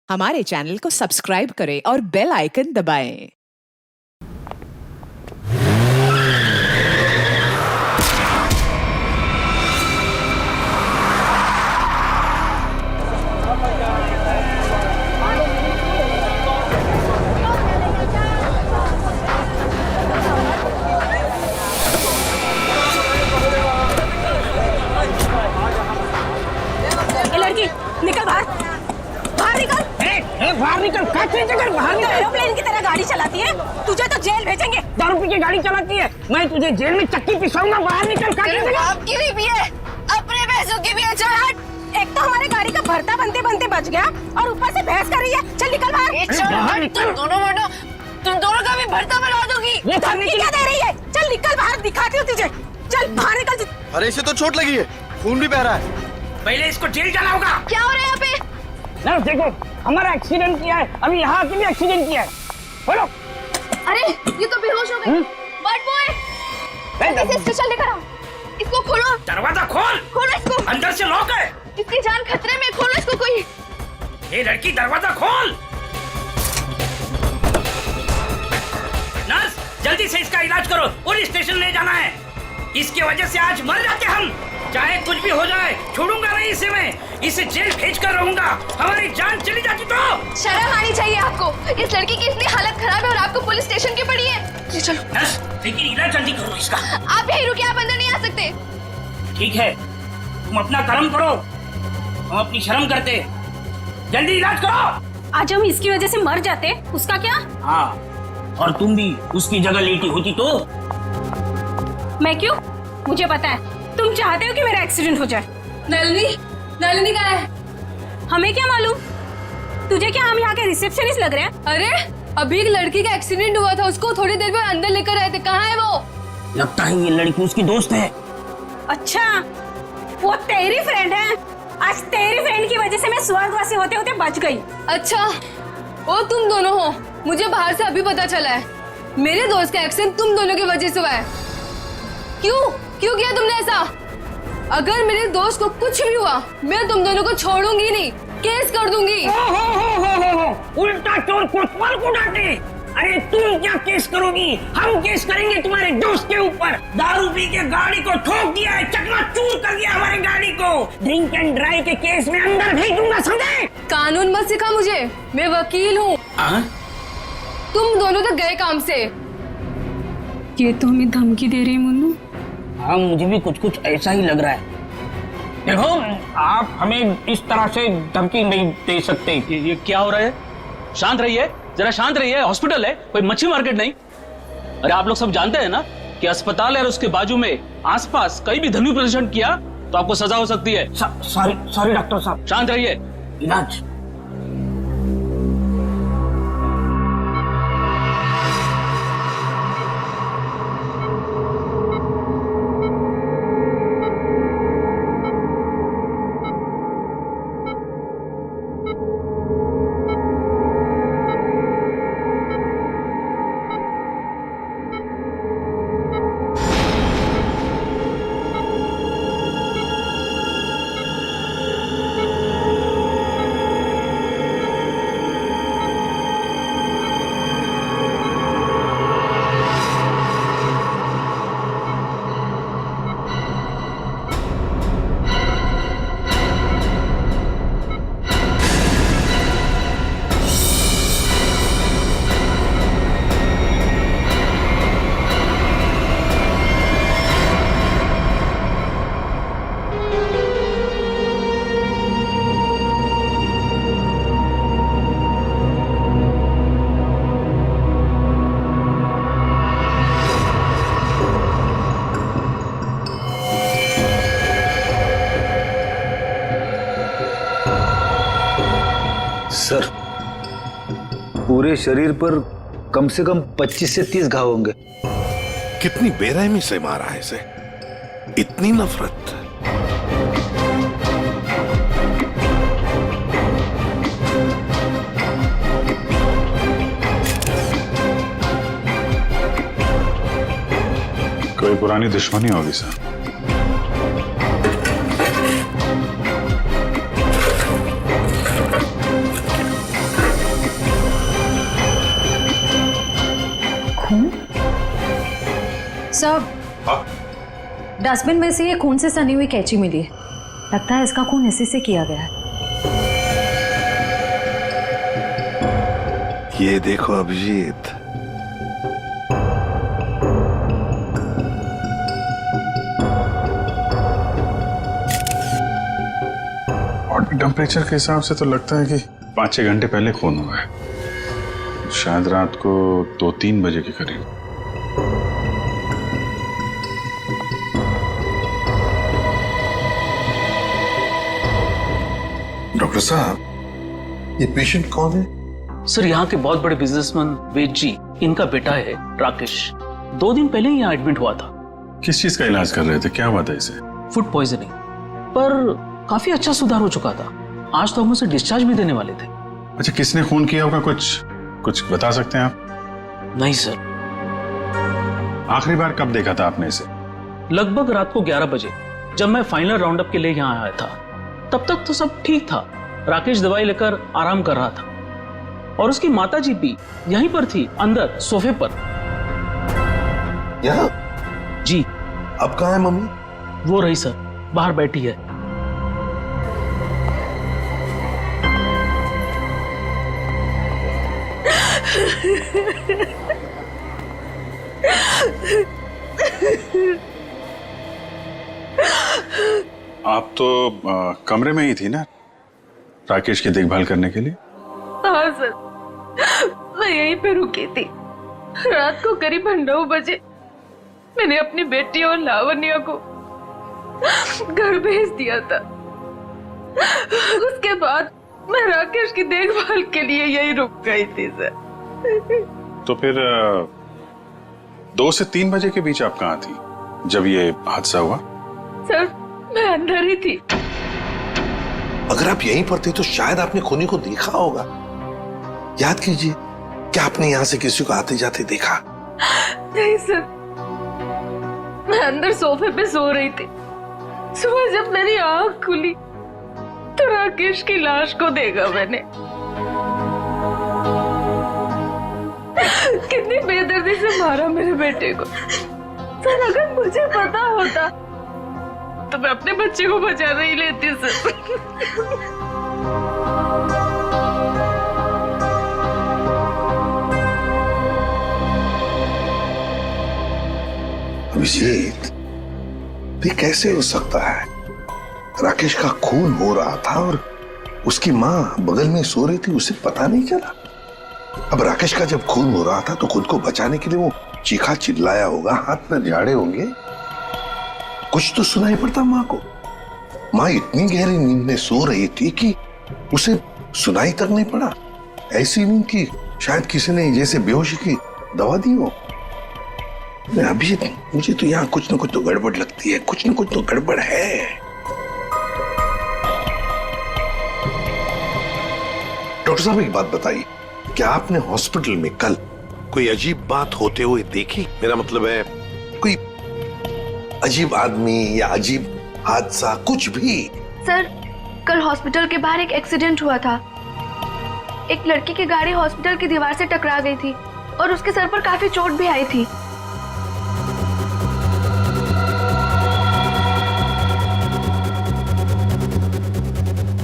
हमारे चैनल को सब्सक्राइब करें और बेल आइकन दबाएं। लड़की निकल बाहर, बाहर निकल। बाहर निकल, बाहर निकल। एरोप्लेन की तरह गाड़ी चलाती है, तुझे तो जेल भेजेंगे। दारू पी के गाड़ी चलाती है, मैं तुझे जेल में चक्की पिसाऊंगा। बाहर निकल। आपकी भी पिए, अपने पैसों की भी। चल हट। एक तो हमारे गाड़ी का भरता बनते बनते बच गया और ऊपर से बहस कर रही है। चल निकल बाहर। तुम दोनों का भी भरता बना दूंगी। धमकी क्या दे रही है? चल निकल बाहर, दिखाती हूँ तुझे। चल बाहर निकल। अरे इसे तो चोट लगी है, खून भी बह रहा है। पहले इसको जेल जाना होगा। क्या हो रहा है यहाँ पे? नर्स देखो, हमारा एक्सीडेंट किया है, अभी यहाँ के भी एक्सीडेंट किया है। बोलो। अरे ये तो बेहोश हो गई। बर्ड बॉय, इसे स्पेशल लेकर आओ। इसको खोलो। दरवाजा खोल। खोलो इसको। अंदर से लॉक है। इसकी जान खतरे में, खोलो इसको कोई। ये लड़की, दरवाजा खोल। नर्स जल्दी से इसका इलाज करो, पुलिस स्टेशन ले जाना है। इसकी वजह से आज मर जाते हम। चाहे कुछ भी हो जाए, छोड़ूंगा नहीं इसे मैं। इसे जेल भेज कर रहूंगा। हमारी जान चली जाती तो। शर्म आनी चाहिए आपको। इस लड़की की इतनी हालत खराब है और आपको पुलिस स्टेशन की पड़ी है। जी चलो। नर्स लेकिन इलाज जल्दी करो इसका। आप यही रुकिए, आप अंदर नहीं आ सकते। ठीक है, तुम अपना कर्म करो, हम अपनी शर्म करते। जल्दी इलाज करो। आज हम इसकी वजह से मर जाते, उसका क्या? हाँ, और तुम भी उसकी जगह लेटी होती तो। मैं क्यों? मुझे पता है तुम चाहते हो कि मेरा एक्सीडेंट हो जाए। नलिनी कहाँ है? हमें क्या मालूम? तुझे क्या हम यहाँ के रिसेप्शनिस्ट लग रहे हैं? अरे अभी एक लड़की का एक्सीडेंट हुआ था, उसको थोड़ी देर में अंदर लेकर आए थे। कहाँ है वो? लगता है ये लड़की उसकी दोस्त है। अच्छा, वो तेरी फ्रेंड है। आज तेरी फ्रेंड की वजह से मैं स्वर्गवासी होते होते बच गई। अच्छा, वो तुम दोनों हो। मुझे बाहर से अभी पता चला है। मेरे दोस्त का एक्सीडेंट तुम दोनों की वजह से हुआ है। क्यों किया तुमने ऐसा? अगर मेरे दोस्त को कुछ भी हुआ, मैं तुम दोनों को छोड़ूंगी नहीं, केस कर दूंगी। हो। उल्टा चोर कोतवाल को डांटे। अरे तुम क्या केस करोगी? हम केस करेंगे तुम्हारे दोस्त के ऊपर। दारू पी के गाड़ी को ठोक दिया है, चकनाचूर कर दिया हमारी गाड़ी को। ड्रिंक एंड ड्राइव के केस में अंदर भेज दूंगा, समझे? कानून मत सिखा मुझे, मैं वकील हूँ। तुम दोनों तो गए काम से। ये तो हमें धमकी दे रही है मुन्नू। हाँ, मुझे भी कुछ ऐसा ही लग रहा है। देखो, आप हमें इस तरह से धमकी नहीं दे सकते। ये क्या हो रहा है? शांत रहिए, जरा शांत रहिए। हॉस्पिटल है, कोई मच्छी मार्केट नहीं। अरे आप लोग सब जानते हैं ना कि अस्पताल है और उसके बाजू में आसपास कहीं भी ध्वनि प्रदर्शन किया तो आपको सजा हो सकती है। सॉरी डॉक्टर साहब। शांत रहिए। इलाज। सर, पूरे शरीर पर कम से कम 25 से 30 घाव होंगे। कितनी बेरहमी से मारा है इसे, इतनी नफरत। कोई पुरानी दुश्मनी होगी सर। सब डस्टबिन में से ये खून से सनी हुई कैंची मिली है। लगता है इसका खून इसी से किया गया है। ये देखो अभिजीत, बॉडी टेम्परेचर के हिसाब से तो लगता है कि 5-6 घंटे पहले खून हुआ है, शायद रात को 2-3 बजे के करीब। डॉक्टर साहब, ये पेशेंट कौन है? सर यहाँ के बहुत बड़े बिजनेसमैन वेद जी, इनका बेटा है राकेश। 2 दिन पहले ही यहाँ एडमिट हुआ था। किस चीज का इलाज कर रहे थे, क्या हुआ था इसे? फूड पॉइजनिंग, पर काफी अच्छा सुधार हो चुका था। आज तो हम उसे डिस्चार्ज भी देने वाले थे। अच्छा, किसने खून किया होगा, कुछ बता सकते हैं आप? नहीं सर। आखिरी बार कब देखा था आपने इसे? लगभग रात को 11 बजे, जब मैं फाइनल राउंड अप के लिए यहाँ आया था। तब तक तो सब ठीक था। राकेश दवाई लेकर आराम कर रहा था और उसकी माताजी भी यहीं पर थी, अंदर सोफे पर। यहाँ? जी। अब कहाँ है मम्मी? वो रही सर, बाहर बैठी है। आप तो कमरे में ही थी ना राकेश की देखभाल करने के लिए? हाँ सर, मैं यहीं पे रुकी थी। रात को करीब 9 बजे मैंने अपनी बेटी और लावण्या को घर भेज दिया था। उसके बाद मैं राकेश की देखभाल के लिए यहीं रुक गई थी सर। तो फिर 2 से 3 बजे के बीच आप कहाँ थी जब ये हादसा हुआ? सर, मैं अंदर ही थी। अगर आप यहीं पर थे तो शायद आपने खूनी को देखा होगा। याद कीजिए, क्या आपने यहाँ से किसी को आते जाते देखा? नहीं सर, मैं अंदर सोफे पे सो रही थी। सुबह जब मेरी आंख खुली तो राकेश की लाश को देखा मैंने। कितनी बेदर्दी से मारा मेरे बेटे को। सर, अगर मुझे पता होता तो मैं अपने बच्चे को बचा नहीं लेती सर। अभिजीत, ये कैसे हो सकता है? राकेश का खून हो रहा था और उसकी माँ बगल में सो रही थी, उसे पता नहीं चला। अब राकेश का जब खून हो रहा था तो खुद को बचाने के लिए वो चीखा चिल्लाया होगा, हाथ पैर झाड़े होंगे, कुछ तो सुनाई पड़ता माँ को। माँ इतनी गहरी नींद में सो रही थी कि उसे सुनाई तक नहीं पड़ा। ऐसी नींद की शायद किसी ने जैसे बेहोशी की दवा दी हो। अभी मुझे तो यहाँ कुछ न कुछ तो गड़बड़ लगती है, कुछ न कुछ तो गड़बड़ है। डॉक्टर साहब, एक बात बताइए, क्या आपने हॉस्पिटल में कल कोई अजीब बात होते हुए देखी? मेरा मतलब है कोई अजीब आदमी या अजीब हादसा, कुछ भी? सर, कल हॉस्पिटल के बाहर एक एक्सीडेंट हुआ था। एक लड़की की गाड़ी हॉस्पिटल की दीवार से टकरा गई थी और उसके सर पर काफी चोट भी आई थी।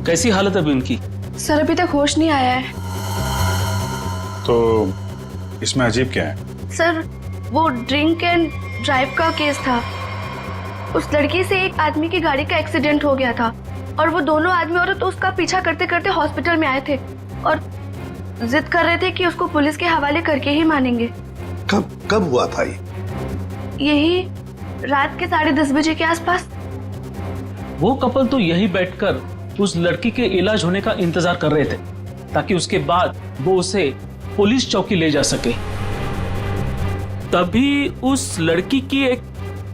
कैसी हालत अभी उनकी? सर, अभी तक होश नहीं आया है। तो इसमें अजीब क्या है? सर, वो ड्रिंक एंड ड्राइव का केस था। उस लड़की से एक आदमी की गाड़ी का एक्सीडेंट हो गया था और वो दोनों आदमी औरत उसका पीछा करते करते हॉस्पिटल में आए थे और जिद कर रहे थे कि उसको पुलिस के हवाले करके ही मानेंगे। कब हुआ था ये? यही रात के 10:30 बजे के आसपास। वो कपल तो यही बैठकर उस लड़की के इलाज होने का इंतजार कर रहे थे ताकि उसके बाद वो उसे पुलिस चौकी ले जा सके। तभी उस लड़की की एक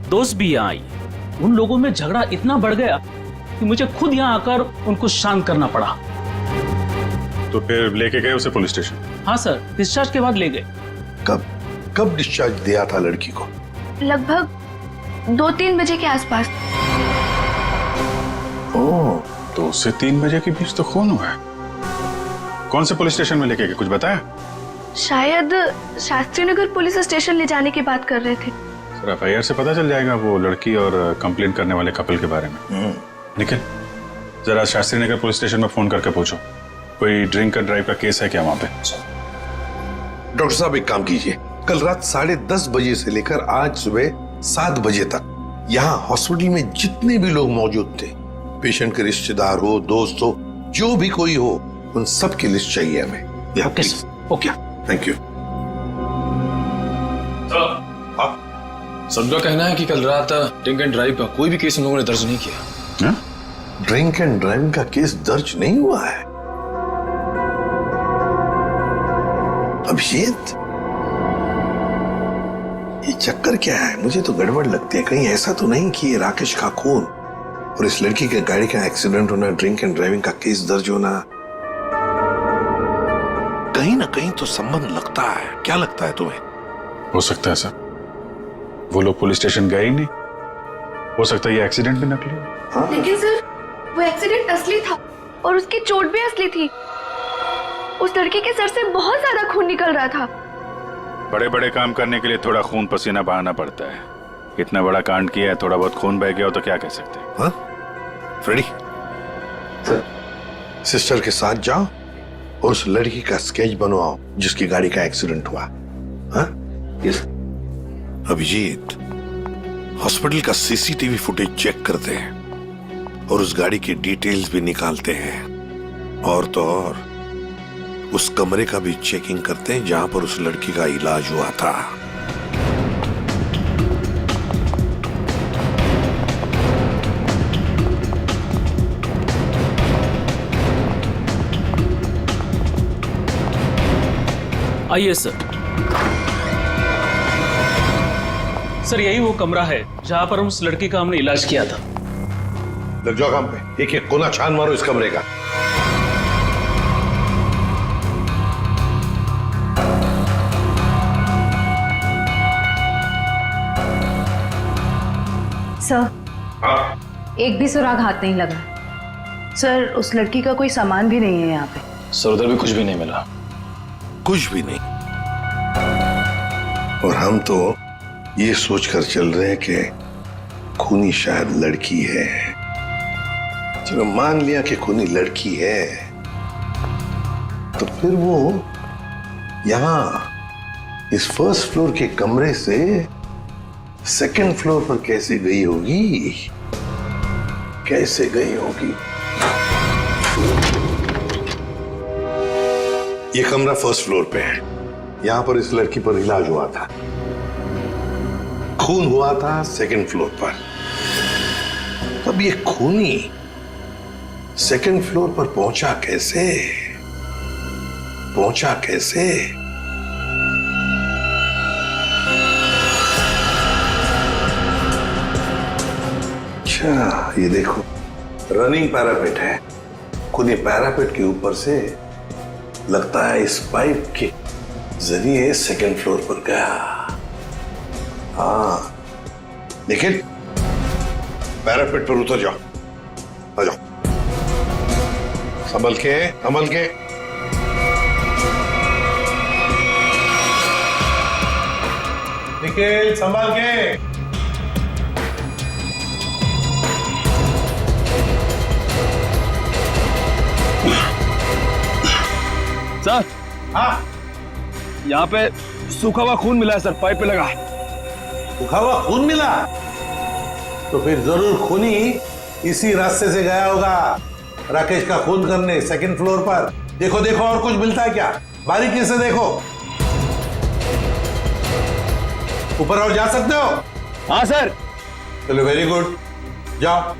दोस्त भी यहाँ आई। उन लोगों में झगड़ा इतना बढ़ गया कि मुझे खुद यहाँ आकर उनको शांत करना पड़ा। तो फिर लेके गए उसे पुलिस स्टेशन? हाँ सर, डिस्चार्ज के बाद ले गए। कब डिस्चार्ज दिया था लड़की को? लगभग 2-3 बजे के आसपास। ओह, 2 से 3 बजे के बीच तो खून हुआ है। कौन से पुलिस स्टेशन में लेके गए, कुछ बताया? शायद शास्त्री नगर पुलिस स्टेशन ले जाने की बात कर रहे थे। सर FIR से पता चल जाएगा वो लड़की और कंप्लेंट करने वाले कपल के बारे में। निखिल, जरा शास्त्री नगर पुलिस स्टेशन में फोन करके पूछो कोई ड्रिंक एंड ड्राइव का केस है क्या वहां पे। डॉक्टर साहब एक काम कीजिए, कल रात 10:30 बजे से लेकर आज सुबह 7 बजे तक यहाँ हॉस्पिटल में जितने भी लोग मौजूद थे, पेशेंट के रिश्तेदार हो, दोस्त हो, जो भी कोई हो, उन सब की लिस्ट चाहिए हमें। Okay sir. Okay, thank you. सबका कहना है कि कल रात ड्रिंक एंड ड्राइव का कोई भी केस उन लोगों ने दर्ज नहीं किया। ड्रिंक एंड ड्राइविंग का केस दर्ज नहीं हुआ है? अभिजीत, ये चक्कर क्या है? मुझे तो गड़बड़ लगती है। कहीं ऐसा तो नहीं कि ये राकेश का खून और इस लड़की के गाड़ी का एक्सीडेंट होना, ड्रिंक एंड ड्राइविंग का केस दर्ज होना, कहीं ना कहीं तो संबंध लगता है। क्या लगता है तुम्हें? हो सकता है सर, वो लोग पुलिस स्टेशन गए ही नहीं। हो सकता है ये एक्सीडेंट भी नकली हो। लेकिन सर, वो एक्सीडेंट असली था और उसकी चोट भी असली थी। उस लड़की के सर से बहुत ज्यादा खून निकल रहा था। बड़े बड़े काम करने के लिए थोड़ा खून पसीना बहाना पड़ता है। इतना बड़ा कांड किया है, थोड़ा बहुत खून बह गया हो तो क्या कह सकते हैं। हाँ? फ्रेडी, सिस्टर के साथ जाओ और उस लड़की का स्केच बनवाओ जिसकी गाड़ी का एक्सीडेंट हुआ। हाँ? यस। अभिजीत, हॉस्पिटल का CCTV फुटेज चेक करते हैं और उस गाड़ी की डिटेल्स भी निकालते हैं, और तो और उस कमरे का भी चेकिंग करते हैं जहां पर उस लड़की का इलाज हुआ था। आइए सर। सर, यही वो कमरा है जहां पर उस लड़की का हमने इलाज किया था। लग जाओ काम पे, एक एक कोना छान मारो इस कमरे का। सर, एक भी सुराग हाथ नहीं लगा। सर, उस लड़की का कोई सामान भी नहीं है यहाँ पे। सर, उधर भी कुछ भी नहीं मिला। कुछ भी नहीं। और हम तो ये सोचकर चल रहे हैं कि खूनी शायद लड़की है। चलो मान लिया कि खूनी लड़की है, तो फिर वो यहां इस फर्स्ट फ्लोर के कमरे से सेकंड फ्लोर पर कैसे गई होगी? कैसे गई होगी? ये कमरा फर्स्ट फ्लोर पे है। यहां पर इस लड़की पर इलाज हुआ था। खून हुआ था सेकंड फ्लोर पर। तब ये खूनी सेकंड फ्लोर पर पहुंचा कैसे? पहुंचा कैसे? अच्छा, ये देखो, रनिंग पैरापेट है। खूनी पैरापेट के ऊपर से लगता है इस पाइप के जरिए सेकंड फ्लोर पर गया। हाँ, लेकिन पैरापेट पर उतर जाओ, आ जाओ, संभल के, संभल के। निखिल, संभल के। सर, हाँ, यहाँ पे सूखा हुआ खून मिला है सर, पाइप पे लगा। सूखा हुआ खून मिला? तो फिर जरूर खूनी इसी रास्ते से गया होगा राकेश का खून करने सेकंड फ्लोर पर। देखो देखो, और कुछ मिलता है क्या? बारीकी से देखो। ऊपर और जा सकते हो? हाँ सर। चलो, वेरी गुड, जाओ।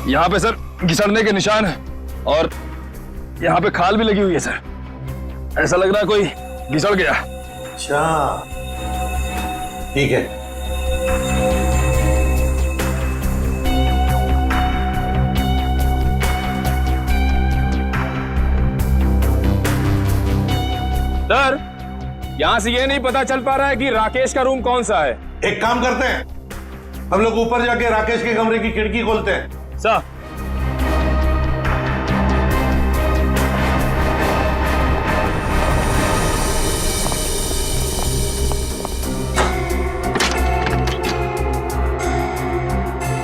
यहाँ पे सर घिसड़ने के निशान है और यहाँ पे खाल भी लगी हुई है सर। ऐसा लग रहा है कोई घिसड़ गया। अच्छा, ठीक है। सर, यहाँ से ये नहीं पता चल पा रहा है कि राकेश का रूम कौन सा है। एक काम करते हैं, हम लोग ऊपर जाके राकेश के कमरे की खिड़की खोलते हैं। सर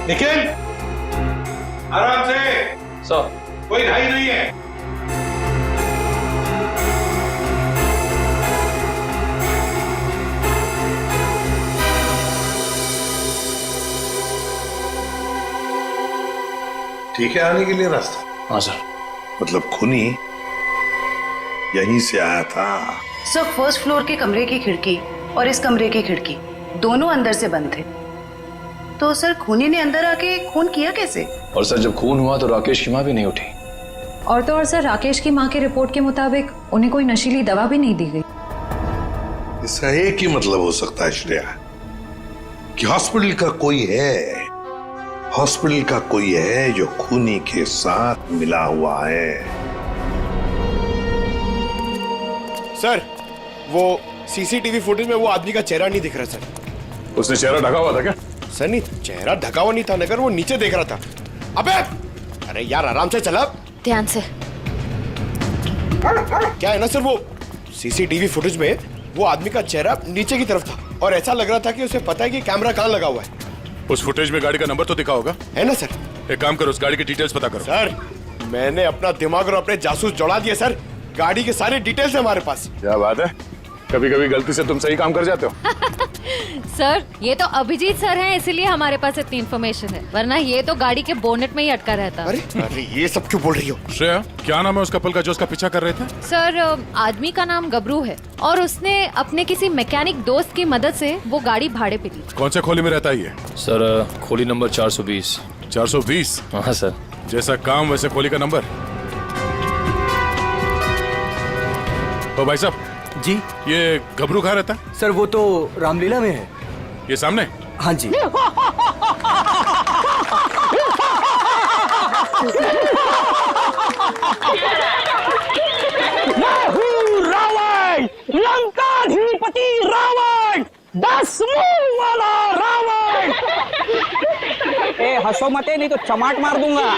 निखिल, आराम से, सर कोई घाई नहीं है। ठीक है आने के लिए रास्ता? हाँ सर। मतलब खूनी यहीं से आया था? सर फर्स्ट फ्लोर के कमरे की खिड़की और इस कमरे की खिड़की दोनों अंदर से बंद थे, तो सर खूनी ने अंदर आके खून किया कैसे? और सर जब खून हुआ तो राकेश की माँ भी नहीं उठी। और तो और सर राकेश की माँ के रिपोर्ट के मुताबिक उन्हें कोई नशीली दवा भी नहीं दी गई। इसका एक ही मतलब हो सकता है श्रेया, कि हॉस्पिटल का कोई है, हॉस्पिटल का कोई है जो खूनी के साथ मिला हुआ है। सर वो सीसीटीवी फुटेज में वो आदमी का चेहरा नहीं दिख रहा सर। उसने चेहरा ढका हुआ था क्या? सर नहीं, चेहरा ढका हुआ नहीं था, मगर वो नीचे देख रहा था। अबे अरे यार आराम से चला, ध्यान से। क्या है ना सर, वो सीसीटीवी फुटेज में वो आदमी का चेहरा नीचे की तरफ था और ऐसा लग रहा था कि उसे पता है कि कैमरा कहाँ लगा हुआ है। उस फुटेज में गाड़ी का नंबर तो दिखा होगा? है ना सर। एक काम करो, उस गाड़ी की डिटेल्स पता करो। सर मैंने अपना दिमाग और अपने जासूस जोड़ा दिए सर, गाड़ी के सारे डिटेल्स है हमारे पास। क्या बात है, कभी कभी गलती से तुम सही काम कर जाते हो। सर ये तो अभिजीत सर हैं, इसीलिए हमारे पास इतनी इन्फॉर्मेशन है, वरना ये तो गाड़ी के बोनेट में ही अटका रहता। अरे अरे ये सब क्यों बोल रही हो? श्रेया क्या नाम है उस कपल का जो उसका पीछा कर रहे थे? सर आदमी का नाम गबरू है और उसने अपने किसी मैकेनिक दोस्त की मदद से वो गाड़ी भाड़े पे ली। कौन से खोली में रहता है ये? सर खोली नंबर 420। 420? हाँ सर। जैसा काम वैसे खोली का नंबर। तो भाई साहब जी, ये घबरू कहाँ रहता है? सर वो तो रामलीला में है। ये सामने? हाँ जी। मैं हूँ रावण, लंकाधिपति रावण, 10 मुंह वाला रावण। ए हंसो मते नहीं तो चमाट मार दूंगा।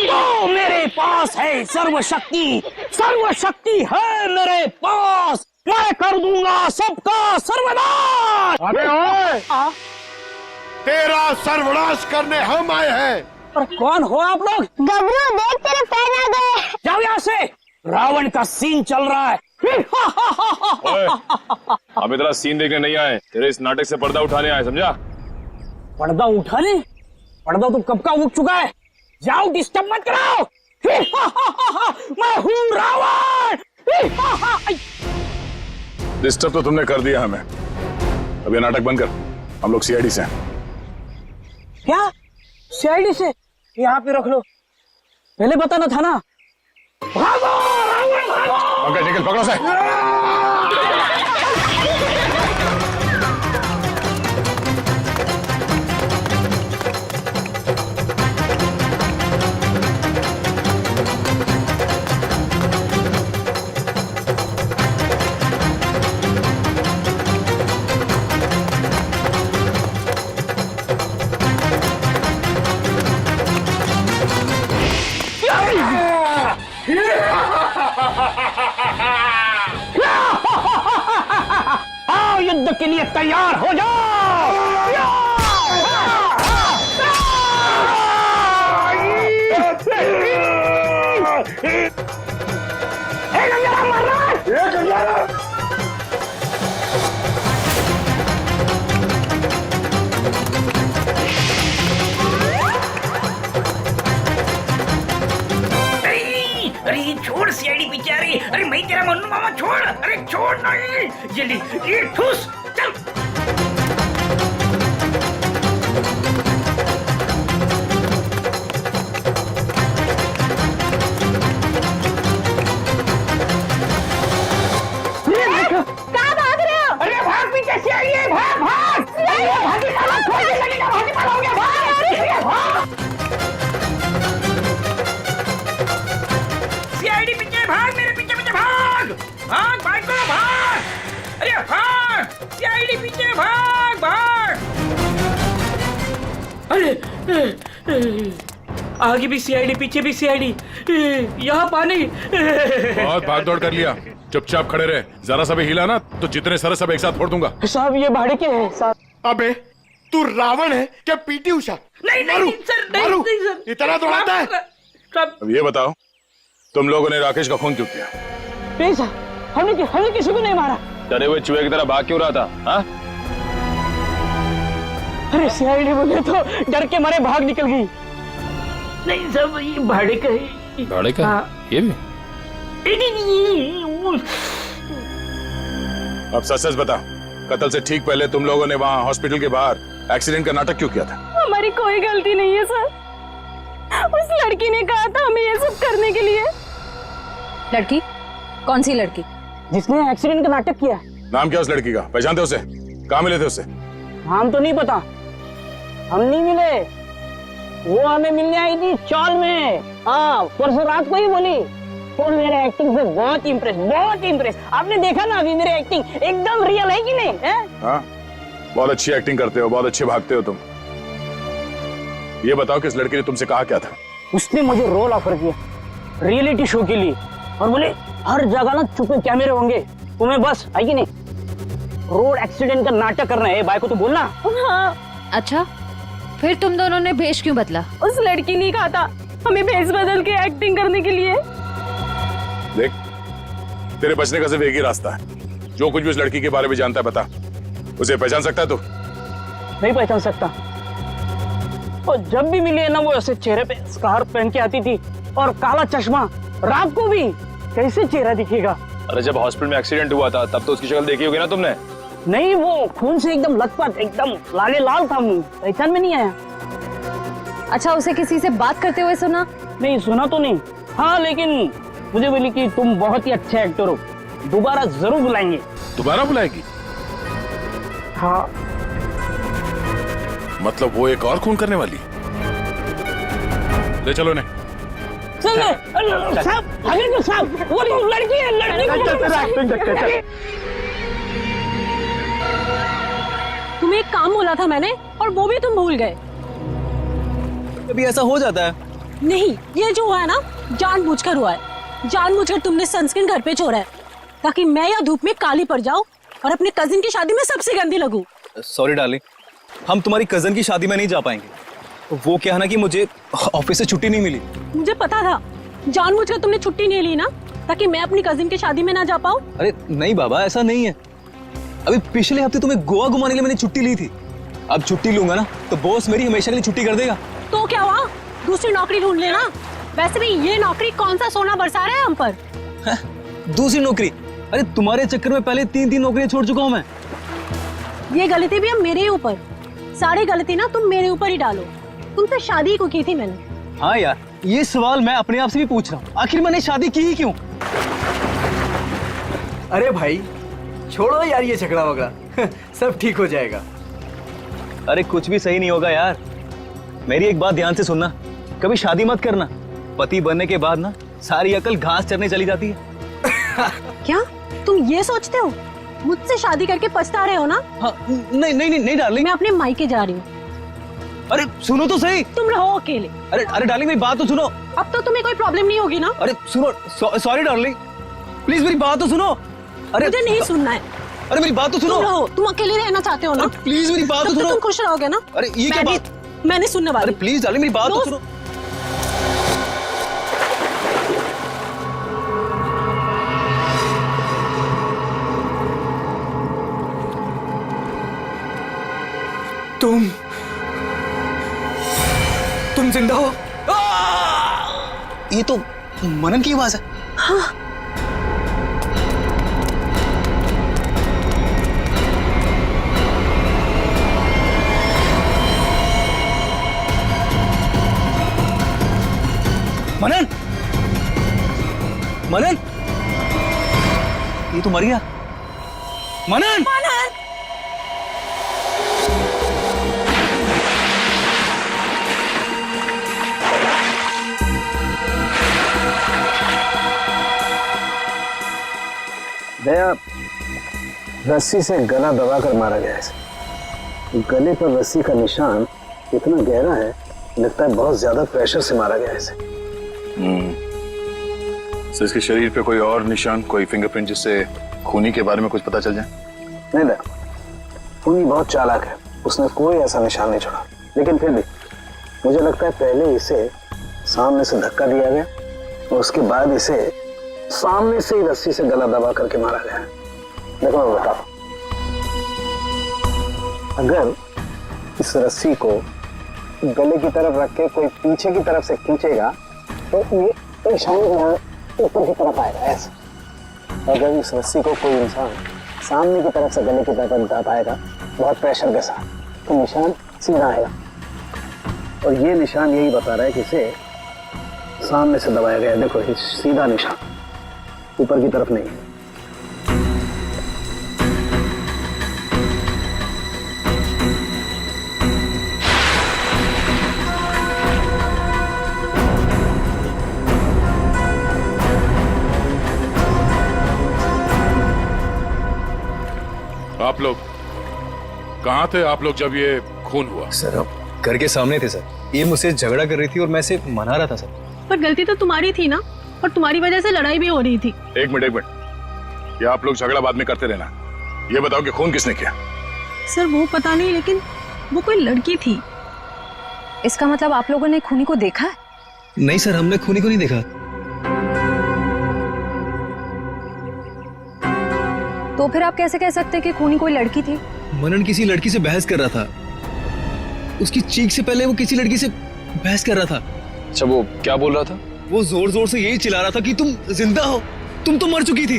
तो मेरे पास है सर्वशक्ति, सर्वशक्ति है मेरे पास, मैं कर दूंगा सबका सर्वनाश। अबे ओए, तेरा सर्वनाश करने हम आए हैं। पर कौन हो आप लोग? गबरू देख तेरे पैर आ गए। जाओ यहाँ से, रावण का सीन चल रहा है। हम इतना सीन देखने नहीं आए, तेरे इस नाटक से पर्दा उठाने आए, समझा? पर्दा उठाने? पर्दा तो कब का उठ चुका है, जाओ डिस्टर्ब मत कराओ। मैं हूँ रावण। डिस्टर्ब तो तुमने कर दिया हमें, अब ये नाटक बंद कर, हम लोग सीआईडी से हैं। क्या सीआईडी से? यहाँ पे रख लो, पहले बताना था ना। भागो रावण भागो। ओके निकल, पकड़ो से। आओ युद्ध के लिए तैयार हो जाओ। मर रहा है। अरे छोड़ सीआईडी पीछे आ रही। अरे मैं तेरा मन्नू मामा, छोड़। अरे छोड़ नहीं, जल्दी ये ठूस चल। कहाँ भाग रहे हो? अरे भाग, पीछे से आइए, भाग भाग। भागी मारो, छोड़ लगेगा, भागी मारोगे, भाग। सीआईडी पीछे भाग, मेरे पीछे पीछे भाग। भाग भाग करो, भाग। अरे भाग, सीआईडी पीछे आगे भी सीआईडी, पीछे भी सीआईडी, यहाँ पानी। बहुत भाग दौड़ कर लिया, चुपचाप खड़े रहे। जरा सा भी हिला ना तो जितने सारे सब एक साथ फोड़ दूंगा। साहब ये भाड़े के हैं साहब। अबे तू रावण है क्या पीटी उषा? नहीं सर, नहीं सर, इतना दौड़ाता है? अब ये बताओ, तुम लोगों ने राकेश का खून क्यों किया? नहीं सर, हमने किसी को नहीं मारा। डरे हुए चूहे की तरह भाग क्यों रहा था? हाँ? अरे सीआईडी बोले तो डर के मारे भाग निकल गई। नहीं सब ये भाड़े का है। भाड़े का? हाँ। ये भी? नहीं। अब सच बता, कत्ल से ठीक पहले तुम लोगों ने वहाँ हॉस्पिटल के बाहर एक्सीडेंट का नाटक क्यों किया था? हमारी कोई गलती नहीं है सर, उस लड़की ने कहा था हमें ये सब करने के लिए। लड़की? कौन सी लड़की? जिसने एक्सीडेंट का नाटक किया। नाम क्या उस लड़की का? पहचानते उसे? कहाँ मिले थे उससे? नाम तो नहीं पता, हम नहीं मिले। वो हमें मिलने आई थी चौल में। हाँ, परसों रात को ही बोली। तो मेरे एक्टिंग से बहुत इम्प्रेस। आपने देखा ना अभी मेरी एक्टिंग एकदम रियल है कि नहीं है? हाँ, बहुत अच्छी एक्टिंग करते हो, बहुत अच्छे भागते हो तुम। ये बताओ कि इस लड़की ने तुमसे कहा क्या था? उसने मुझे रोल ऑफर किया रियलिटी शो के लिए और बोले हर जगह ना छुपे कैमरे होंगे, तुम्हें बस है कि नहीं रोड एक्सीडेंट का नाटक करना है। भाई को तो बोलना। हाँ। अच्छा, फिर तुम दोनों ने भेष क्यों बदला? उस लड़की ने कहा था हमें भेष बदल के एक्टिंग करने के लिए। देख, तेरे बचने का सिर्फ एक ही रास्ता है। जो कुछ भी उस लड़की के बारे में जानता है बता। उसे पहचान सकता है तू? नहीं पहचान सकता। और जब भी मिली है ना, वो ऐसे चेहरे पे स्कार्फ पहन के आती थी और काला चश्मा। रात को भी कैसे चेहरा दिखेगा? अरे जब हॉस्पिटल में एक्सीडेंट हुआ था तब तो उसकी शक्ल देखी होगी ना तुमने? नहीं, वो खून से एकदम लथपथ, एकदम लाले लाल था मुंह, पहचान में नहीं आया। अच्छा, उसे किसी से बात करते हुए सुना? नहीं सुना तो नहीं। हाँ, लेकिन मुझे बोली कि तुम बहुत ही अच्छे एक्टर हो, दोबारा जरूर बुलाएंगे। दोबारा बुलाएगी? हाँ। मतलब वो एक और खून करने वाली? ले चलो ने। साहब, वो लड़की है, लड़की। तुम्हें एक काम बोला था मैंने और वो भी तुम भूल गए। कभी ऐसा हो जाता है। नहीं, ये जो हुआ है ना जानबूझकर हुआ है। जानबूझकर तुमने सनस्क्रीन घर पे छोड़ा है ताकि मैं या धूप में काली पड़ जाऊं और अपने कजिन की शादी में सबसे गंदी लगूं। सॉरी डार्लिंग, हम तुम्हारी कजन की शादी में नहीं जा पाएंगे। वो क्या है ना कि मुझे ऑफिस से छुट्टी नहीं मिली। मुझे पता था, जानबूझकर तुमने छुट्टी नहीं ली ना ताकि मैं अपनी कजिन की शादी में ना जा पाऊं। अरे नहीं बाबा, ऐसा नहीं है। अभी पिछले हफ्ते तुम्हें गोवा घुमाने के लिए मैंने छुट्टी ली थी। अब छुट्टी लूंगा ना तो बॉस मेरी हमेशा के लिए छुट्टी कर देगा। तो क्या हुआ, दूसरी नौकरी ढूंढ लेना। वैसे भी ये नौकरी कौन सा सोना बरसा रहा है हम पर। दूसरी नौकरी? अरे तुम्हारे चक्कर में पहले 3 नौकरियां छोड़ चुका हूं मैं। ये गलती भी अब मेरे ही ऊपर। सारी गलती ना तुम मेरे ऊपर ही डालो। तुमसे शादी को की थी मैंने। हाँ यार, ये सवाल मैं अपने आप से भी पूछ रहा हूँ, आखिर मैंने शादी की ही क्यों? अरे भाई छोड़ो यार ये झगड़ा वगड़ा, सब ठीक हो जाएगा। अरे कुछ भी सही नहीं होगा यार। मेरी एक बात ध्यान से सुनना, कभी शादी मत करना। पति बनने के बाद ना सारी अकल घास चरने चली जाती है। क्या तुम ये सोचते हो? मुझसे शादी करके पछता रहे हो ना? हाँ, नहीं डार्लिंग, मैं अपने मायके जा रही हूँ। अरे सुनो तो सही। तुम रहो अकेले। अरे डार्लिंग मेरी बात तो सुनो। अब तो तुम्हें कोई प्रॉब्लम नहीं होगी ना? अरे सुनो, सॉरी डार्लिंग, प्लीज मेरी बात तो सुनो। अरे मुझे नहीं सुनना है। अरे मेरी बात तो सुनो। तुम रहो, तुम अकेले रहना चाहते हो ना? प्लीज मेरी बात तो सुनो। तुम खुश रहोगे ना? अरे ये क्या बात? मैं नहीं सुनने वाली। अरे प्लीज डार्लिंग मेरी बात तो सुनो। तुम जिंदा हो? ये तो मनन की आवाज है। हाँ। मनन, मनन, ये तो मर गया। मनन, दया, रस्सी से गला दबाकर मारा गया है। गले पर रस्सी का निशान इतना गहरा है लगता है बहुत ज्यादा प्रेशर से मारा गया इसे। सर इसके शरीर पे कोई और निशान, कोई फिंगरप्रिंट जिससे खूनी के बारे में कुछ पता चल जाए? नहीं नहीं, खूनी बहुत चालाक है, उसने कोई ऐसा निशान नहीं छोड़ा। लेकिन फिर भी मुझे लगता है पहले इसे सामने से धक्का दिया गया और उसके बाद इसे सामने से ही रस्सी से गला दबा करके मारा गया। देखो मैं बताता हूं, अगर इस रस्सी को गले की तरफ रख के कोई पीछे की तरफ से खींचेगा तो ये निशान यहाँ ऊपर की तरफ आएगा ऐसे। अगर इस रस्सी को कोई इंसान सामने की तरफ से गले की तरफ दबाएगा बहुत प्रेशर के साथ तो निशान सीधा आएगा। और ये निशान यही बता रहा है कि इसे सामने से दबाया गया। देखो ये सीधा निशान, ऊपर की तरफ नहीं। आप लोग कहाँ थे आप लोग जब ये खून हुआ? सर अब घर के सामने थे सर, ये मुझसे झगड़ा कर रही थी और मैं इसे मना रहा था सर। पर गलती तो तुम्हारी थी ना, और तुम्हारी वजह से लड़ाई भी हो रही थी। एक मिनट, ये आप लोग झगड़ा बाद में करते रहना। ये बताओ कि खून किसने किया? सर वो पता नहीं, लेकिन वो कोई लड़की थी। इसका मतलब आप लोगों ने खूनी को देखा है? नहीं सर, हमने खूनी को नहीं देखा। तो फिर आप कैसे कह सकते हैं कि खूनी कोई लड़की थी? मनन किसी लड़की से बहस कर रहा था, उसकी चीख से पहले वो किसी लड़की से बहस कर रहा था। अच्छा वो क्या बोल रहा था? वो जोर जोर से यही चिल्ला रहा था कि तुम जिंदा हो, तुम तो मर चुकी थी।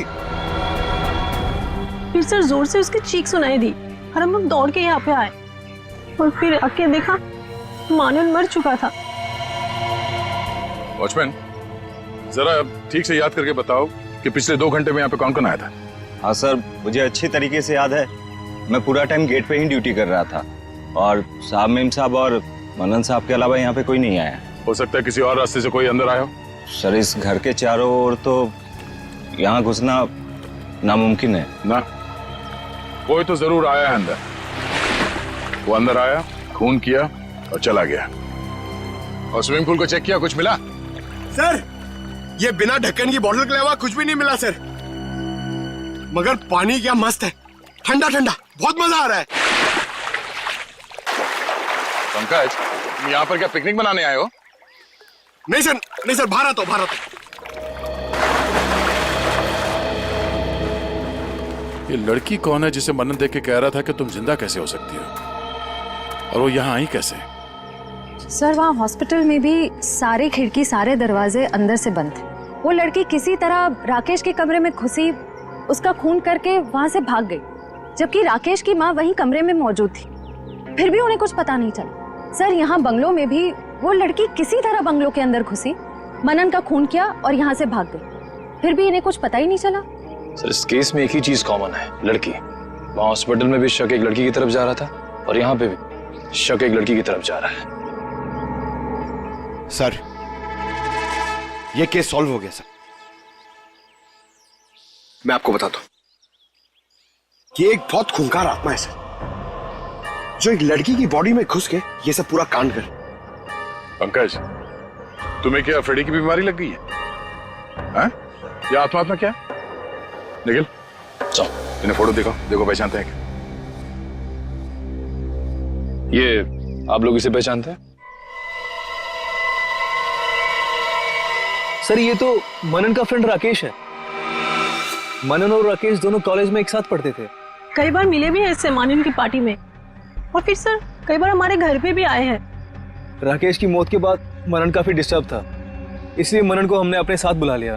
फिर सर जोर से उसकी चीख सुनाई दी और हम लोग दौड़ के यहाँ पे आए और फिर आके देखा मानन मर चुका था। वॉचमैन जरा ठीक से याद करके बताओ कि पिछले 2 घंटे में यहाँ पे कौन कौन आया था? हाँ सर, मुझे अच्छी तरीके से याद है। मैं पूरा टाइम गेट पे ही ड्यूटी कर रहा था और साहब मेम साहब और मनन साहब के अलावा यहाँ पे कोई नहीं आया। हो सकता है किसी और रास्ते से कोई अंदर आया हो। सर इस घर के चारों ओर तो यहाँ घुसना नामुमकिन है ना। कोई तो जरूर आया है अंदर। वो अंदर आया, खून किया और चला गया। और स्विमिंग पूल को चेक किया, कुछ मिला? सर ये बिना ढक्कन की बोतल के अलावा कुछ भी नहीं मिला सर, मगर पानी क्या मस्त है, ठंडा ठंडा, बहुत मजा आ रहा है। पंकज तुम यहाँ पर क्या पिकनिक मनाने आए हो? नहीं सर, नहीं सर, बाहर आता हूं, बाहर आता हूं। ये लड़की कौन है जिसे मनन देख के कह रहा था कि तुम जिंदा कैसे हो सकती हो, और वो यहाँ आई कैसे? सर वहाँ हॉस्पिटल में भी सारे खिड़की सारे दरवाजे अंदर से बंद थे। वो लड़की किसी तरह राकेश के कमरे में घुसी, उसका खून करके वहां से भाग गई, जबकि राकेश की माँ वहीं कमरे में मौजूद थी। फिर भी उन्हें कुछ पता नहीं चला। सर यहाँ बंगलों में भी वो लड़की किसी तरह बंगलों के अंदर घुसी, मनन का खून किया और यहाँ से भाग गई, फिर भी इन्हें कुछ पता ही नहीं चला। सर इस केस में एक ही चीज कॉमन है, लड़की। वहाँ हॉस्पिटल में भी शक एक लड़की की तरफ जा रहा था और यहाँ पे भी शक एक लड़की की तरफ जा रहा है। सर ये केस सॉल्व हो गया सर। मैं आपको बताता हूं, ये एक बहुत खूंखार आत्मा है सर, जो एक लड़की की बॉडी में घुस के ये सब पूरा कांड कर। पंकज तुम्हें क्या फ्रेडी की बीमारी लग गई है? हाँ? ये आत्मा आत्मा क्या है? निखिल चलो इन्हें फोटो देखो, देखो पहचानते हैं क्या? ये आप लोग इसे पहचानते हैं? सर ये तो मनन का फ्रेंड राकेश है। मनन और राकेश दोनों कॉलेज में एक साथ पढ़ते थे। कई बार मिले भी हैं इससे मानन की पार्टी में, और फिर सर कई बार हमारे घर पे भी आए हैं। राकेश की मौत के बाद मनन काफी डिस्टर्ब था, इसलिए मनन को हमने अपने साथ बुला लिया।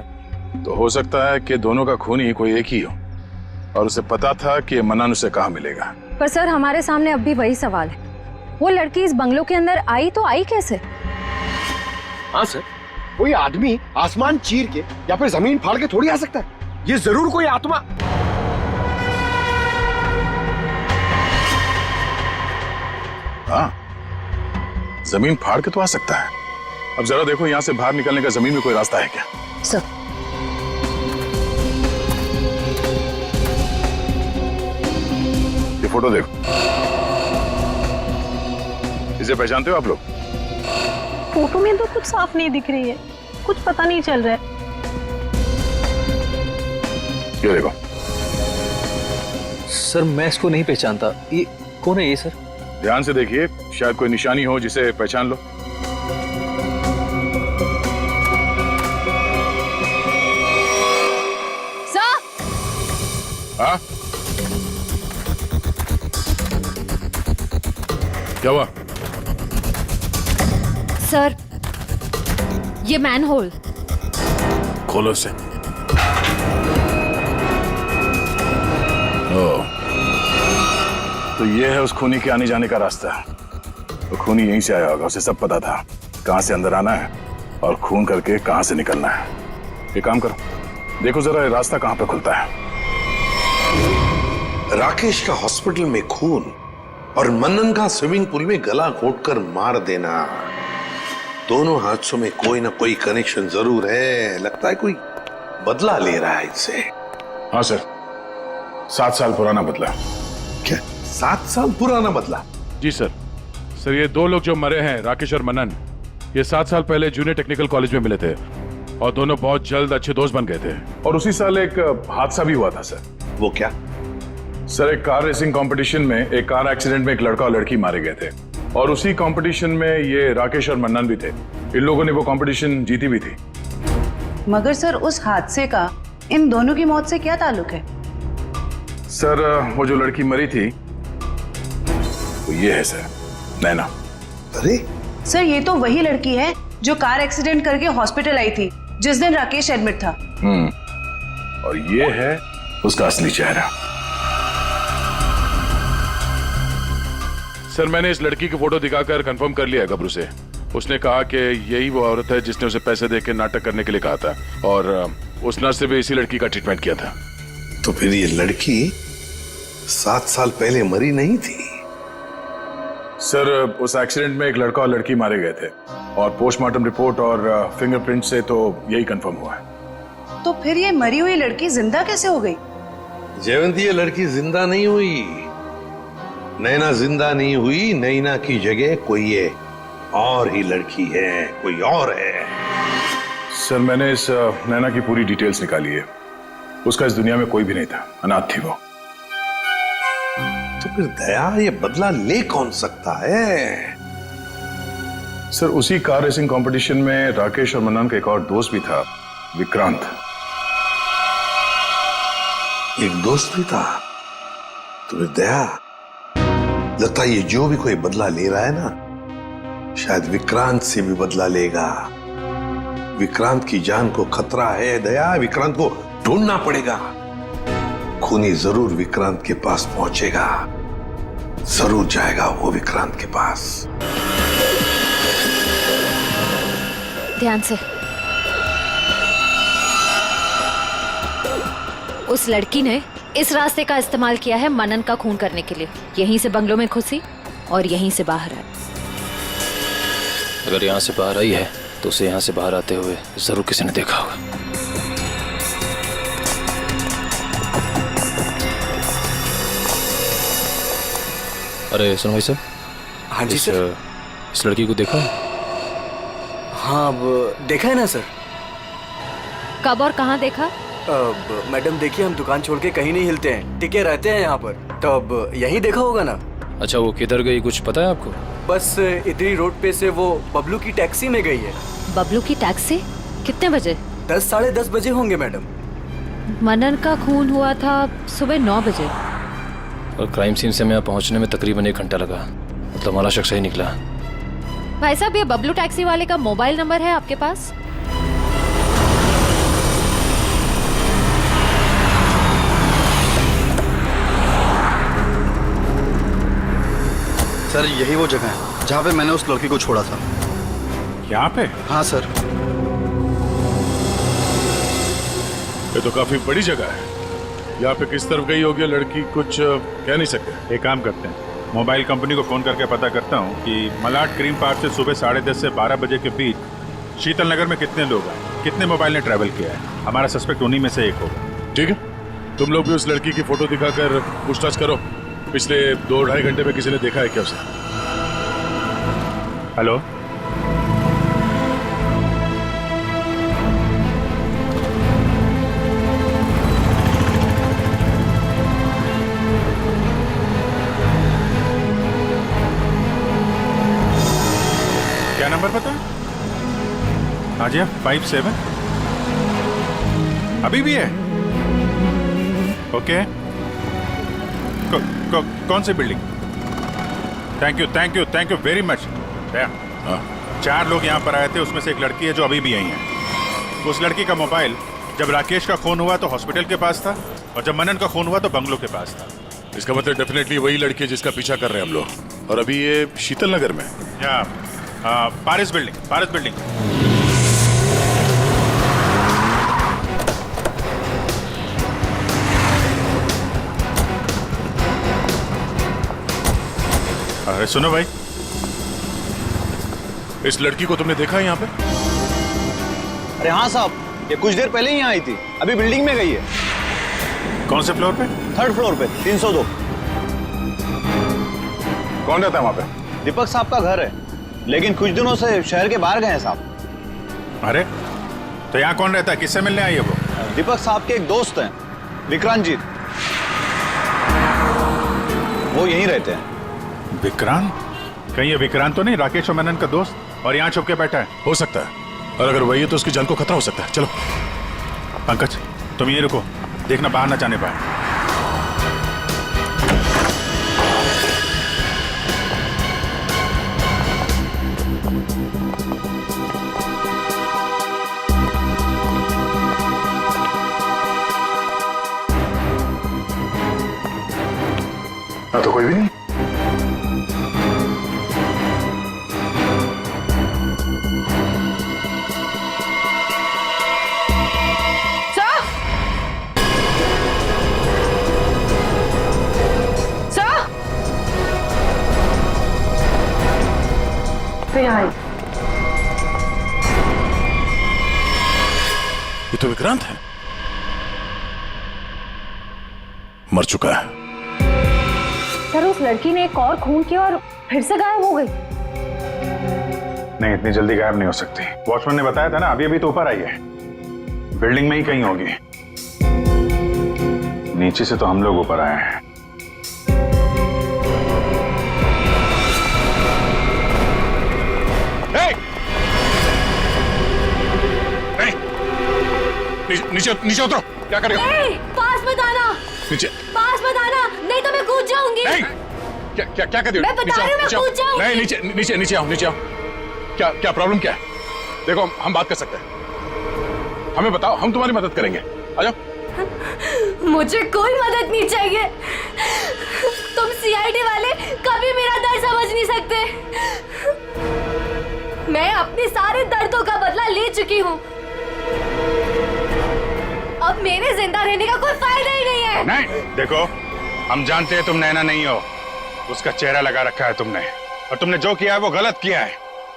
तो हो सकता है कि दोनों का खूनी कोई एक ही हो और उसे पता था कि मनन उसे कहाँ मिलेगा। पर सर हमारे सामने अब भी वही सवाल है, वो लड़की इस बंगलों के अंदर आई तो आई कैसे? हाँ सर, कोई आदमी आसमान चीर के या फिर जमीन फाड़ के थोड़ी आ सकता है, ये जरूर कोई आत्मा। हाँ जमीन फाड़ के तो आ सकता है। अब जरा देखो यहाँ से बाहर निकलने का जमीन में कोई रास्ता है क्या? सर ये फोटो देखो, इसे पहचानते हो आप लोग? फोटो में तो कुछ साफ नहीं दिख रही है, कुछ पता नहीं चल रहा है। ये देखो सर, मैं इसको नहीं पहचानता। ये कौन है ये सर? ध्यान से देखिए, शायद कोई निशानी हो जिसे पहचान लो। सर! हाँ, क्या हुआ? सर, ये मैनहोल। खोलो से। तो ये है उस खूनी के आने जाने का रास्ता। तो खूनी यहीं से आया होगा, उसे सब पता था कहां से अंदर आना है और खून करके कहां से निकलना है। ये काम करो, देखो जरा ये रास्ता कहां पे खुलता है। राकेश का हॉस्पिटल में खून और मनन का स्विमिंग पूल में गला घोटकर मार देना, दोनों हादसों में कोई ना कोई कनेक्शन जरूर है। लगता है कोई बदला ले रहा है इससे। हाँ सर, 7 साल पुराना बदला। क्या 7 साल पुराना बदला? जी सर। सर, ये 2 लोग जो मरे हैं, राकेश और मनन, ये 7 साल पहले जूनियर टेक्निकल कॉलेज में मिले थे और दोनों बहुत जल्द अच्छे दोस्त बन गए थे। और उसी साल एक हादसा भी हुआ था सर। वो क्या? सर, एक कार रेसिंग कंपटीशन में एक कार एक्सीडेंट में एक लड़का और लड़की मारे गए थे और उसी कंपटीशन में ये राकेश और मनन भी थे। इन लोगों ने वो कंपटीशन जीती भी थी। मगर सर, उस हादसे का इन दोनों की मौत से क्या ताल्लुक है? सर, वो जो लड़की मरी थी वो ये है सर, नैना। अरे सर, ये तो वही लड़की है जो कार एक्सीडेंट करके हॉस्पिटल आई थी जिस दिन राकेश एडमिट था। और ये है उसका असली चेहरा। सर, मैंने इस लड़की की फोटो दिखाकर कंफर्म कर लिया है गबरू से। उसने कहा कि यही वो औरत है जिसने उसे पैसे देकर नाटक करने के लिए कहा था और उस नर्स से भी इसी लड़की का ट्रीटमेंट किया था। तो फिर ये लड़की 7 साल पहले मरी नहीं थी? सर, उस एक्सीडेंट में एक लड़का और लड़की मारे गए थे और पोस्टमार्टम रिपोर्ट और फिंगरप्रिंट से तो यही कंफर्म हुआ है। तो फिर ये मरी हुई लड़की जिंदा कैसे हो गई? जयवंती, ये लड़की जिंदा नहीं हुई। नैना जिंदा नहीं हुई। नैना की जगह कोई ये और ही लड़की है, कोई और है। सर, मैंने इस नैना की पूरी डिटेल्स निकाली है। उसका इस दुनिया में कोई भी नहीं था, अनाथ थी वो। तो फिर दया ये बदला ले कौन सकता है? सर, उसी कार रेसिंग कंपटीशन में राकेश और मनन का एक और दोस्त भी था, विक्रांत। एक दोस्त भी था? तो फिर दया, लगता है ये जो भी कोई बदला ले रहा है ना, शायद विक्रांत से भी बदला लेगा। विक्रांत की जान को खतरा है दया, विक्रांत को ढूंढना पड़ेगा। खूनी जरूर विक्रांत के पास पहुंचेगा, जरूर जाएगा वो विक्रांत के पास। ध्यान से। उस लड़की ने इस रास्ते का इस्तेमाल किया है मनन का खून करने के लिए। यहीं से बंगलों में घुसी और यहीं से बाहर आई। अगर यहाँ से बाहर आई है तो उसे यहाँ से बाहर आते हुए जरूर किसी ने देखा होगा। अरे सुनो भाई साहब। हाँ जी सर। इस लड़की को देखा? हाँ, देखा है ना सर। कब और कहाँ देखा? मैडम देखिए, हम दुकान छोड़ के कहीं नहीं हिलते हैं, टिके रहते हैं यहाँ पर। तो अब यही देखा होगा ना। अच्छा, वो किधर गई कुछ पता है आपको? बस इधरी रोड पे से वो बबलू की टैक्सी में गई है। बबलू की टैक्सी? कितने बजे? 10 साढ़े 10 बजे होंगे मैडम। मनन का खून हुआ था सुबह 9 बजे और क्राइम सीन से मैं पहुंचने में तकरीबन 1 घंटा लगा। तो हमारा शख्स ही निकला। भाई साहब, ये बबलू टैक्सी वाले का मोबाइल नंबर है आपके पास? सर, यही वो जगह है जहाँ पे मैंने उस लड़की को छोड़ा था। यहाँ पे? हाँ सर। ये तो काफी बड़ी जगह है। यहाँ पे किस तरफ गई होगी लड़की, कुछ कह नहीं सकते। एक काम करते हैं, मोबाइल कंपनी को फोन करके पता करता हूँ कि मलाड क्रीम पार्क से सुबह 10:30 से 12 बजे के बीच शीतल नगर में कितने लोग हैं, कितने मोबाइल ने ट्रैवल किया है। हमारा सस्पेक्ट उन्हीं में से एक होगा। ठीक है, तुम लोग भी उस लड़की की फोटो दिखाकर पूछताछ करो। पिछले 2-2.5 घंटे में किसी ने देखा है क्या उसे? हेलो, नाजिया 57 अभी भी है? ओके कौन सी building? Thank you very much. 4 लोग यहाँ पर आए थे, उसमें से एक लड़की है जो अभी भी यहीं है। उस लड़की का मोबाइल जब राकेश का खून हुआ तो हॉस्पिटल के पास था, और जब मनन का खून हुआ तो बंगलों के पास था। इसका मतलब डेफिनेटली वही लड़की है जिसका पीछा कर रहे हैं हम लोग। और अभी ये शीतल नगर में या पारिस बिल्डिंग। अरे सुनो भाई, इस लड़की को तुमने देखा है यहाँ पे? अरे हाँ साहब, ये कुछ देर पहले ही यहाँ आई थी, अभी बिल्डिंग में गई है। कौन से फ्लोर पे? 3rd फ्लोर पे 302। कौन रहता है वहाँ पे? दीपक साहब का घर है, लेकिन कुछ दिनों से शहर के बाहर गए हैं साहब। अरे तो यहाँ कौन रहता है? किससे मिलने आई है वो? दीपक साहब के एक दोस्त हैं, विक्रांत जी, वो यहीं रहते हैं। विक्रांत? कहीं ये विक्रांत तो नहीं राकेश और मनन का दोस्त, और यहाँ छुप के बैठा है? हो सकता है, और अगर वही है तो उसकी जान को खतरा हो सकता है। चलो पंकज तुम ये रुको, देखना बाहर ना जाने पाए। तो कोई भी नहीं। ये तो विक्रांत है, मर चुका है। सर उस लड़की ने एक और खून किया और फिर से गायब हो गई। नहीं, इतनी जल्दी गायब नहीं हो सकती। वॉचमैन ने बताया था ना, अभी तो ऊपर आई है, बिल्डिंग में ही कहीं होगी। नीचे से तो हम लोग ऊपर आए हैं। नीचे उतरो, क्या कर रहे हो? पास मत आना, नीचे पास मत आना, नहीं तो मैं कूद जाऊंगी। क्या कर रही हो? मैं बता रही हूँ, मैं कूद जाऊंगी। नहीं, नीचे आओ। क्या प्रॉब्लम क्या है? देखो हम बात कर सकते हैं, हमें बताओ, हम तुम्हारी मदद करेंगे। आ जाओ। मुझे कोई मदद नहीं चाहिए, तुम सीआईडी वाले कभी मेरा दर्द समझ नहीं सकते। मैं अपने सारे दर्दों का बदला ले चुकी हूँ, अब मेरे जिंदा रहने का कोई फायदा ही नहीं है। नहीं, देखो हम जानते हैं तुम नैना नहीं हो, उसका चेहरा लगा रखा है तुमने, और तुमने जो किया है वो गलत किया है,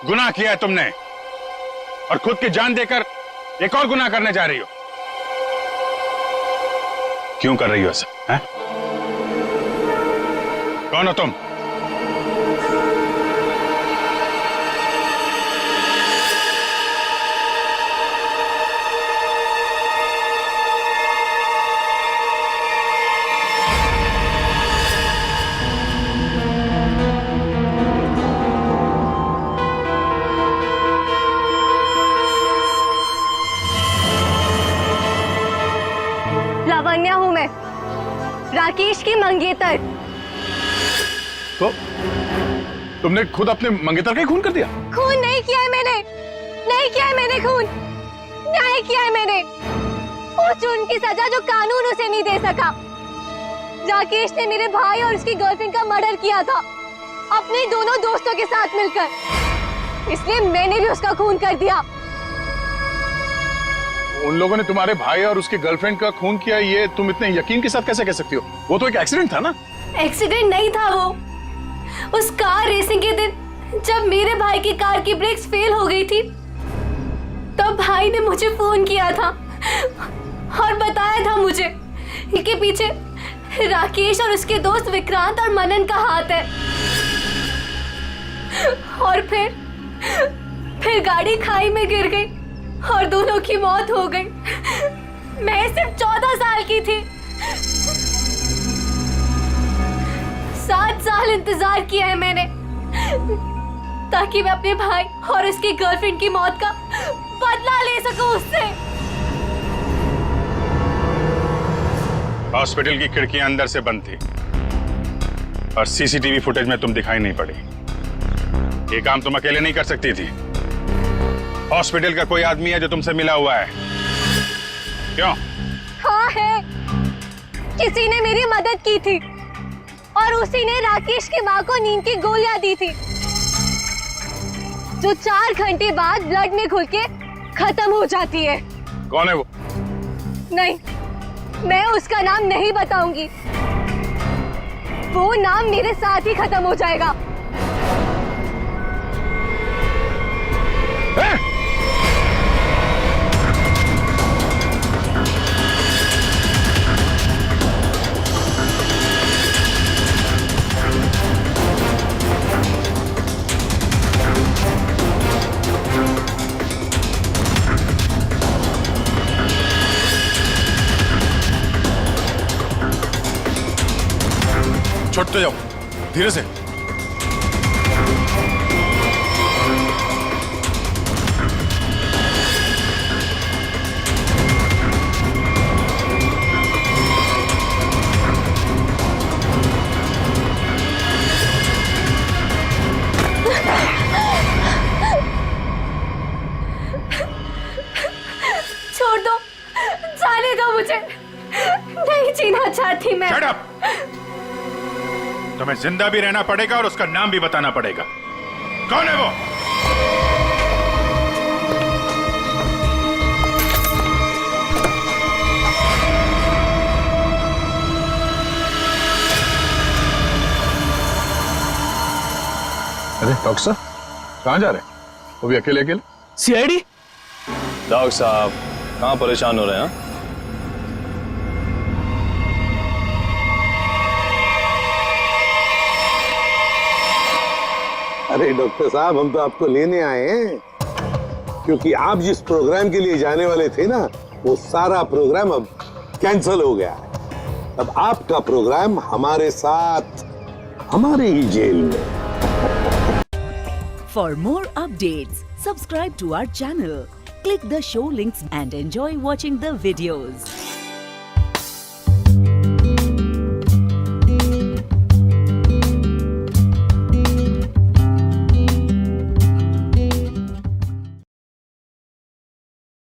गुनाह किया है तुमने, और खुद की जान देकर एक और गुनाह करने जा रही हो। क्यों कर रही हो ऐसा? कौन हो तुम? लावण्या हूँ मैं, राकेश की मंगेतर। तो तुमने खुद अपने मंगेतर का ही खून कर दिया? खून नहीं किया है मैंने, नहीं किया है मैंने खून, न्याय किया है मैंने। उस जुर्म की सजा जो कानून उसे नहीं दे सका। राकेश ने मेरे भाई और उसकी गर्लफ्रेंड का मर्डर किया था, अपने दोनों दोस्तों के साथ मिलकर, इसलिए मैंने भी उसका खून कर दिया। उन लोगों ने तुम्हारे भाई और उसकी गर्लफ्रेंड का खून किया, ये तुम इतने यकीन के साथ कैसे कह सकती हो? वो तो एक एक्सीडेंट था ना? एक्सीडेंट नहीं था वो, उस कार रेसिंग के दिन जब मेरे भाई की कार की ब्रेक्स फेल हो गई थी, तब भाई ने मुझे फोन किया था और बताया था मुझे कि पीछे राकेश और उसके दोस्त विक्रांत और मनन का हाथ है। और फिर गाड़ी खाई में गिर गई और दोनों की मौत हो गई। मैं सिर्फ 14 साल की थी। 7 साल इंतजार किया है मैंने ताकि मैं अपने भाई और उसकी गर्लफ्रेंड की मौत का बदला ले सकूं उससे। हॉस्पिटल की खिड़कियां अंदर से बंद थी और सीसीटीवी फुटेज में तुम दिखाई नहीं पड़ी। ये काम तुम अकेले नहीं कर सकती थी। हॉस्पिटल का कोई आदमी है जो तुमसे मिला हुआ है? क्यों? हाँ है, किसी ने मेरी मदद की थी और उसी ने राकेश की माँ को नींद की गोलियां दी थी जो 4 घंटे बाद ब्लड में घुल के खत्म हो जाती है। कौन है वो? नहीं, मैं उसका नाम नहीं बताऊंगी। वो नाम मेरे साथ ही खत्म हो जाएगा। छोड़ते जाओ, धीरे से। छोड़ दो, जाने दो मुझे, नहीं जीना चाहती मैं। Shut up! तुम्हें जिंदा भी रहना पड़ेगा और उसका नाम भी बताना पड़ेगा। कौन है वो? अरे डॉक्टर साहब, कहाँ जा रहे हैं? वो भी अकेले अकेले? सीआईडी? डॉक्टर साहब कहाँ परेशान हो रहे हैं? अरे डॉक्टर साहब, हम तो आपको लेने आए हैं क्योंकि आप जिस प्रोग्राम के लिए जाने वाले थे ना, वो सारा प्रोग्राम अब कैंसिल हो गया है। अब आपका प्रोग्राम हमारे साथ, हमारे ही जेल में। For more updates, subscribe to our channel, click the show links and enjoy watching the videos.